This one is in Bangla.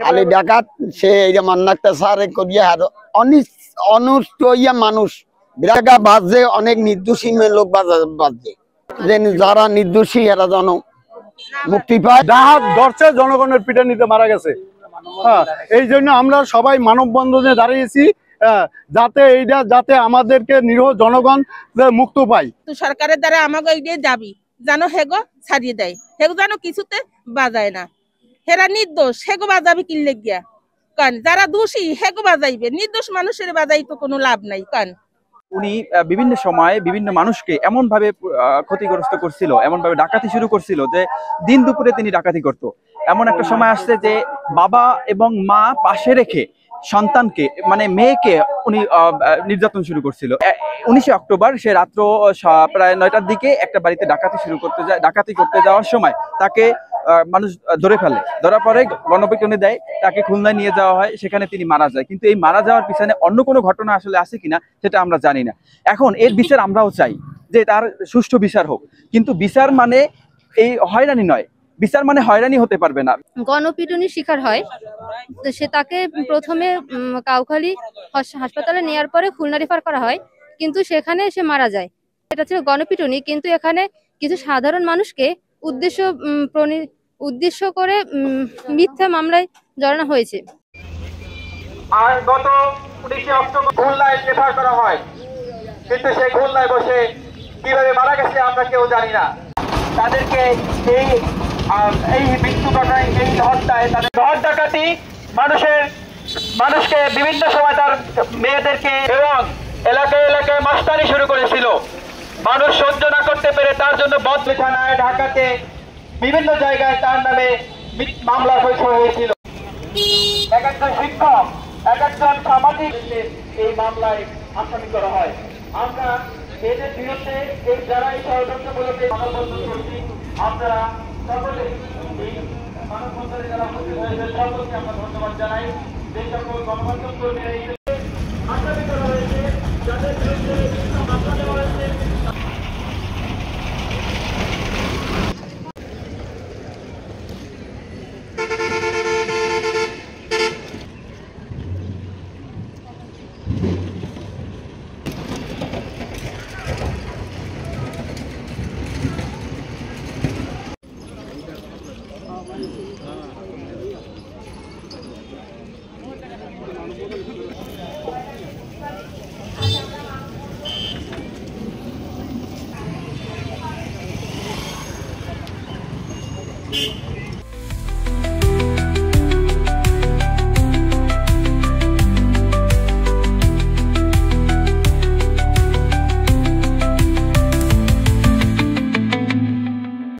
আলী ডাকাত সে এই যে মান্নাক্তা সারে করিয়া আর অনুষ্ট ইয়া মানুষ বিরাগা বাজে অনেক নির্দোষী লোক বাজে যারা নির্দোষী এরা যেন মুক্তি পায়। ডাহাত ধরছে, জনগণের পিঠে নিতে মারা গেছে। এই জন্য আমরা সবাই মানববন্ধনে দাঁড়িয়েছি যাতে আমাদেরকে নিরীহ জনগণ মুক্ত পায়। সরকারের দ্বারা আমাকে এইটাই দাবি যেন হেগো ছাড়িয়ে দেয়, হেগো যেন কিছুতে বাজায় না। হেরা নির্দোষ, হেগো বাজাবে কিনলে গিয়া কান, যারা দোষী হেগো বাজাইবে, নির্দোষ মানুষের বাজাই তো কোনো লাভ নাই কান। উনি বিভিন্ন সময়ে বিভিন্ন মানুষকে এমন ভাবে ক্ষতিগ্রস্ত করছিল, এমন ভাবে ডাকাতি শুরু করছিল যে দিন দুপুরে তিনি ডাকাতি করত। এমন একটা সময় আসছে যে বাবা এবং মা পাশে রেখে সন্তানকে মানে মেয়েকে উনি নির্যাতন শুরু করছিল। 19 অক্টোবর সে রাত্র প্রায় 9টার দিকে একটা বাড়িতে ডাকাতি করতে যাওয়ার সময় তাকে মানুষ ধরে ফেলে, ধরা পরে গণপিটুনি দেয়, তাকে খুলনায় নিয়ে যাওয়া হয়, সেখানে তিনি মারা যায়। কিন্তু এই মারা যাওয়ার পিছনে অন্য কোনো ঘটনা আসলে আছে কিনা সেটা আমরা জানি না। এখন এর বিচার আমরাও চাই যে তার সুষ্ঠু বিচার হোক, কিন্তু বিচার মানে এই হয়রানি নয়, বিচার মানে হয়রানি হতে পারবে না। গণপিটুনির শিকার হয়, সে তাকে প্রথমে কাউখালী হাসপাতালে নেওয়ার পরে খুলনা রেফার করা হয়, কিন্তু সেখানে সে মারা যায়। এটা ছিল গণপিটুনি, কিন্তু এখানে কিছু সাধারণ মানুষকে উদ্দেশ্য করে মিথ্যা মামলায় জড়ানো হয়েছে। আর গত 19 অক্টোবর খুলনায় রেফার করা হয়, কিন্তু সেই খুলনায় বসে কিভাবে মারা গেছে আমরা কেউ জানি না। তাদেরকে এই মৃত্যু ঘটনায়, এই হত্যায়, তাদের ঘর ডাকাতি মানুষকে বিভিন্ন সময় তার মেয়েদেরকে এবং এলাকায় এলাকায় মাস্তানি শুরু করেছিল। মানুষ সহ্য না করতে পেরে তার জন্য বদলি থানায়, ঢাকাতে বিভিন্ন জায়গায় তার নামে মামলা হয়েছিল। এক একজন শিক্ষক, এক একজন সামাজিক এই মামলায় আসামি করা হয়। আমরা এদের বিরুদ্ধে যারা এই ষড়যন্ত্রমূলক মানববন্ধন করছি, আমরা সকলে এই মানববন্ধনে যারা উপস্থিত হয়েছে সকলকে আমরা ধন্যবাদ জানাই। যে সকল গণমাধ্যম কর্মীরা আসামি করা হয়েছে, যাদের বিরুদ্ধে